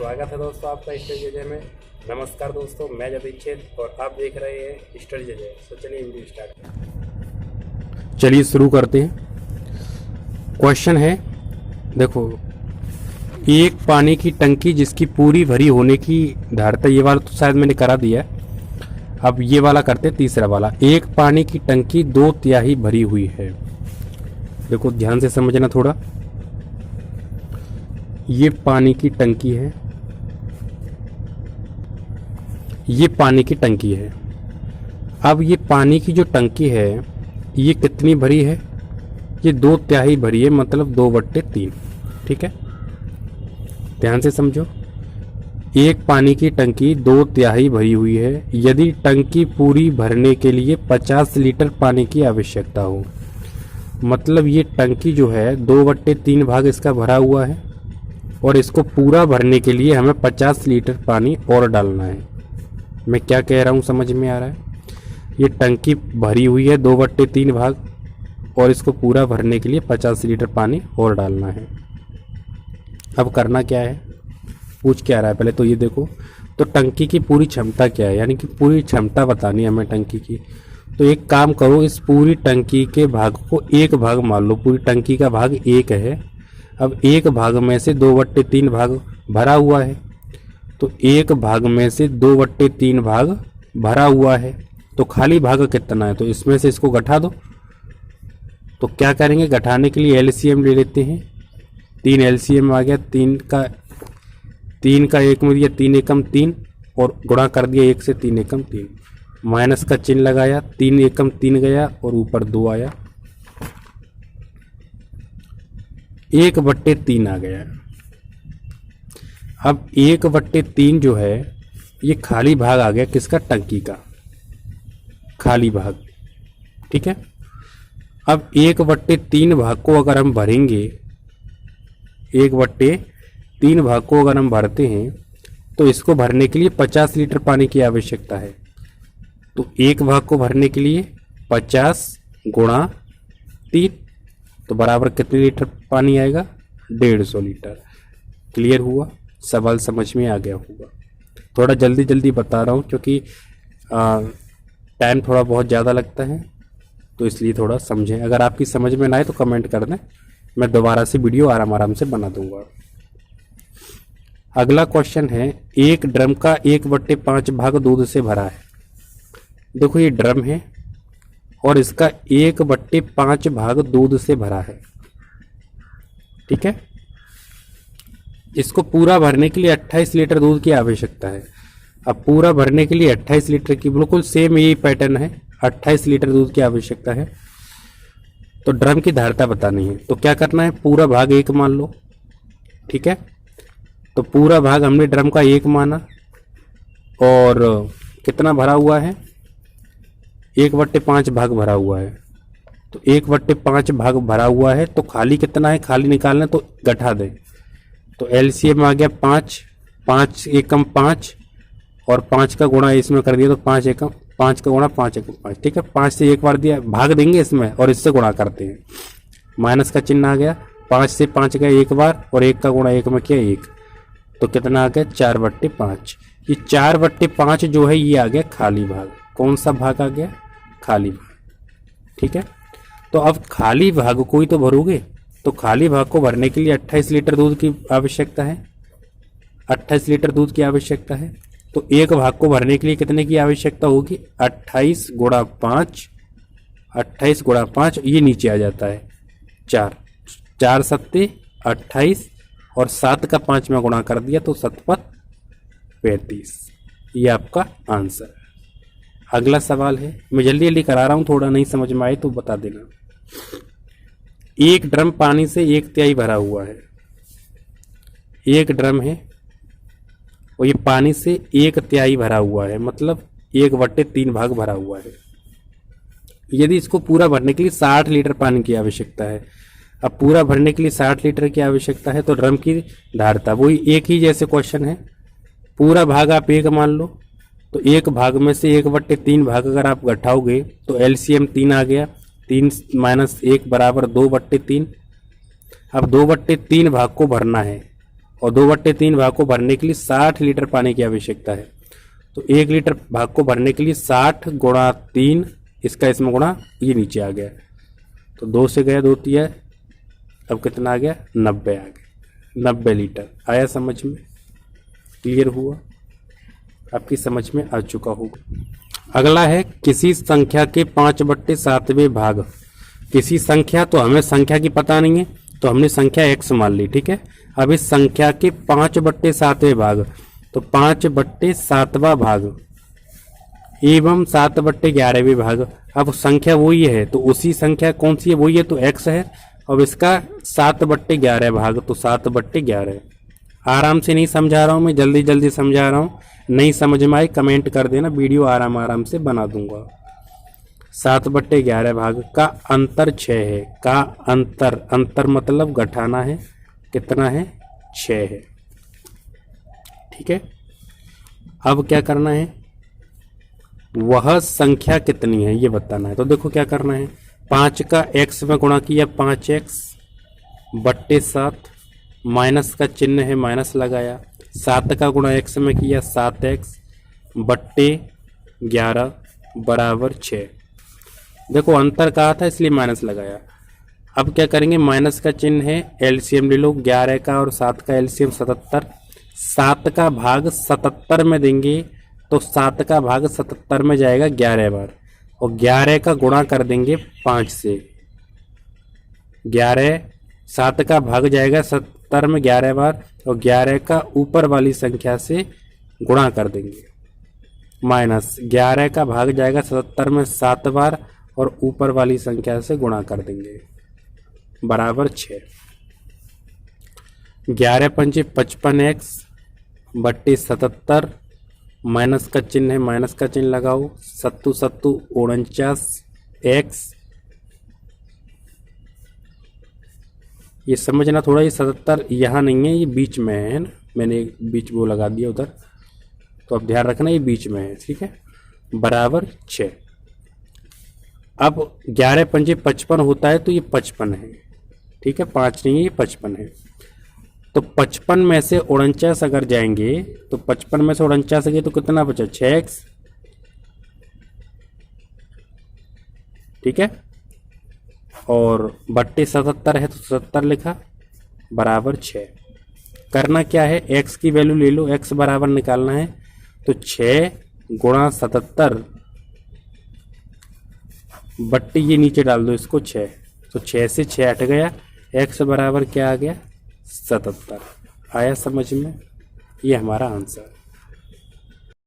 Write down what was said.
स्वागत है दोस्तों आपका स्टडी जय में। नमस्कार दोस्तों, मैं जदीक्षित और आप देख रहे हैं स्टडी जय। तो चलिए वीडियो स्टार्ट करते हैं। चलिए शुरू करते हैं। क्वेश्चन है, देखो, एक पानी की टंकी जिसकी पूरी भरी होने की धारता, ये वाला तो शायद मैंने करा दिया है। अब ये वाला करते हैं, तीसरा वाला। एक पानी की टंकी 2/3 भरी हुई है। देखो ध्यान से समझना थोड़ा। ये पानी की टंकी है, ये पानी की टंकी है। अब ये पानी की जो टंकी है ये कितनी भरी है? ये 2/3 भरी है, मतलब 2/3। ठीक है, ध्यान से समझो। एक पानी की टंकी 2/3 भरी हुई है। यदि टंकी पूरी भरने के लिए 50 लीटर पानी की आवश्यकता हो, मतलब ये टंकी जो है 2/3 भाग इसका भरा हुआ है और इसको पूरा भरने के लिए हमें 50 लीटर पानी और डालना है। मैं क्या कह रहा हूँ समझ में आ रहा है? ये टंकी भरी हुई है 2/3 भाग और इसको पूरा भरने के लिए 50 लीटर पानी और डालना है। अब करना क्या है, पूछ क्या रहा है पहले तो ये देखो। तो टंकी की पूरी क्षमता क्या है, यानी कि पूरी क्षमता बतानी है हमें टंकी की। तो एक काम करो, इस पूरी टंकी के भाग को एक भाग मान लो। पूरी टंकी का भाग 1 है। अब एक भाग में से 2/3 भाग भरा हुआ है, तो एक भाग में से 2/3 भाग भरा हुआ है, तो खाली भाग कितना है? तो इसमें से इसको घटा दो। तो क्या करेंगे, घटाने के लिए एलसीएम ले लेते हैं। 3 एलसीएम आ गया। 3 का 1 में दिया 3 एकम 3 और गुणा कर दिया 1 से। 3 एकम 3, माइनस का चिन्ह लगाया, 3 एकम 3 गया और ऊपर 2 आया, 1/3 आ गया। अब 1/3 जो है ये खाली भाग आ गया, किसका? टंकी का खाली भाग। ठीक है, अब 1/3 भाग को अगर हम भरेंगे, 1/3 भाग को अगर हम भरते हैं तो इसको भरने के लिए 50 लीटर पानी की आवश्यकता है। तो एक भाग को भरने के लिए 50 गुणा 3, तो बराबर कितने लीटर पानी आएगा? 150 लीटर। क्लियर हुआ? सवाल समझ में आ गया होगा। थोड़ा जल्दी जल्दी बता रहा हूँ क्योंकि टाइम थोड़ा बहुत ज़्यादा लगता है, तो इसलिए थोड़ा समझें। अगर आपकी समझ में ना आए तो कमेंट कर दें, मैं दोबारा से वीडियो आराम से बना दूंगा। अगला क्वेश्चन है, एक ड्रम का 1/5 भाग दूध से भरा है। देखो ये ड्रम है और इसका 1/5 भाग दूध से भरा है। ठीक है, इसको पूरा भरने के लिए 28 लीटर दूध की आवश्यकता है। अब पूरा भरने के लिए 28 लीटर की, बिल्कुल सेम यही पैटर्न है, 28 लीटर दूध की आवश्यकता है। तो ड्रम की धारता बतानी है, तो क्या करना है, पूरा भाग 1 मान लो। ठीक है, तो पूरा भाग हमने ड्रम का 1 माना और कितना भरा हुआ है? 1/5 भाग भरा हुआ है। तो 1/5 भाग भरा हुआ है, तो खाली कितना है? खाली निकालना, तो घटा दें। तो एलसीएम आ गया 5, 5 एकम 5 और 5 का गुणा इसमें कर दिया, तो 5 एकम 5 का गुणा 5 एकम 5। ठीक है, 5 से एक बार दिया, भाग देंगे इसमें और इससे गुणा करते हैं। माइनस का चिन्ह आ गया, 5 से 5 गया एक बार और 1 का गुणा 1 में किया 1, तो कितना आ गया? 4/5। ये 4/5 जो है ये आ गया खाली भाग। कौन सा भाग आ गया? खाली भाग। ठीक है, तो अब खाली भाग को ही तो भरोगे, तो खाली भाग को भरने के लिए 28 लीटर दूध की आवश्यकता है। 28 लीटर दूध की आवश्यकता है, तो एक भाग को भरने के लिए कितने की आवश्यकता होगी? 28 गुणा 5, 28 गुणा 5, ये नीचे आ जाता है 4, 4 सत्ते 28 और 7 का 5 में गुणा कर दिया, तो 7/35। ये आपका आंसर है। अगला सवाल है, मैं जल्दी जल्दी करा रहा हूँ, थोड़ा नहीं समझ में आए तो बता देना। एक ड्रम पानी से 1/3 भरा हुआ है। एक ड्रम है और ये पानी से 1/3 भरा हुआ है, मतलब 1/3 भाग भरा हुआ है। यदि इसको पूरा भरने के लिए 60 लीटर पानी की आवश्यकता है। अब पूरा भरने के लिए 60 लीटर की आवश्यकता है, तो ड्रम की धारता वही एक ही जैसे क्वेश्चन है। पूरा भाग आप 1 मान लो, तो एक भाग में से 1/3 भाग अगर आप घटाओगे तो एलसीएम 3 आ गया। 3 - 1 बराबर 2/3। अब 2/3 भाग को भरना है और 2/3 भाग को भरने के लिए 60 लीटर पानी की आवश्यकता है। तो 1 लीटर भाग को भरने के लिए 60 गुणा 3, इसका इसमें गुणा, ये नीचे आ गया, तो 2 से गया 2 तिया, अब कितना आ गया 90 आ गया, 90 लीटर। आया समझ में? क्लियर हुआ? आपकी समझ में आ चुका होगा। अगला है किसी संख्या के 5/7वें भाग। किसी संख्या, तो हमें संख्या की पता नहीं है तो हमने संख्या x मान ली, ठीक है। अब इस संख्या के 5/7वें भाग, तो 5/7वां भाग एवं 7/11वें भाग। अब संख्या वही है तो उसी संख्या कौन सी है, वही है तो x है। अब इसका 7/11 भाग, तो 7/11। आराम से नहीं समझा रहा हूँ मैं, जल्दी जल्दी समझा रहा हूँ, नहीं समझ में आए कमेंट कर देना, वीडियो आराम आराम से बना दूंगा। 7/11 भाग का अंतर 6 है, का अंतर, अंतर मतलब घटाना है, कितना है 6 है, ठीक है। अब क्या करना है, वह संख्या कितनी है ये बताना है। तो देखो क्या करना है, 5 का x में गुणा किया 5x/7, माइनस का चिन्ह है माइनस लगाया, 7 का गुणा x में किया 7x/11 बराबर 6। देखो अंतर कहा था इसलिए माइनस लगाया। अब क्या करेंगे, माइनस का चिन्ह है, एलसीएम ले लो, 11 का और 7 का एलसीएम 77, 7 का भाग 77 में देंगे तो 7 का भाग 77 में जाएगा 11 बार, और 11 का गुणा कर देंगे 5 से। 11, 7 का भाग जाएगा 70 में 11 बार, और 11 का ऊपर वाली संख्या से गुणा कर देंगे, माइनस 11 का भाग जाएगा 77 में 7 बार और ऊपर वाली संख्या से गुणा कर देंगे, बराबर 6। 11 पंचे 55x/77, माइनस का चिन्ह है माइनस का चिन्ह लगाओ, 7 7 49x। ये समझना थोड़ा, ये 77 यहाँ नहीं है, ये बीच में है ना, मैंने एक बीच वो लगा दिया उधर, तो अब ध्यान रखना ये बीच में है, ठीक है, बराबर 6। अब 11 पंजे 55 होता है तो ये 55 है, ठीक है, 5 नहीं है, ये 55 है। तो 55 में से 49 अगर जाएंगे तो 55 में से 49 गए तो कितना बचा, 6x, ठीक है, और बट्टे 77 है तो 77 लिखा, बराबर 6। करना क्या है, x की वैल्यू ले लो, x बराबर निकालना है, तो 6 गुणा 77 बट्टे ये नीचे डाल दो इसको 6, तो 6 से 6 हट गया, x बराबर क्या आ गया 77। आया समझ में? ये हमारा आंसर।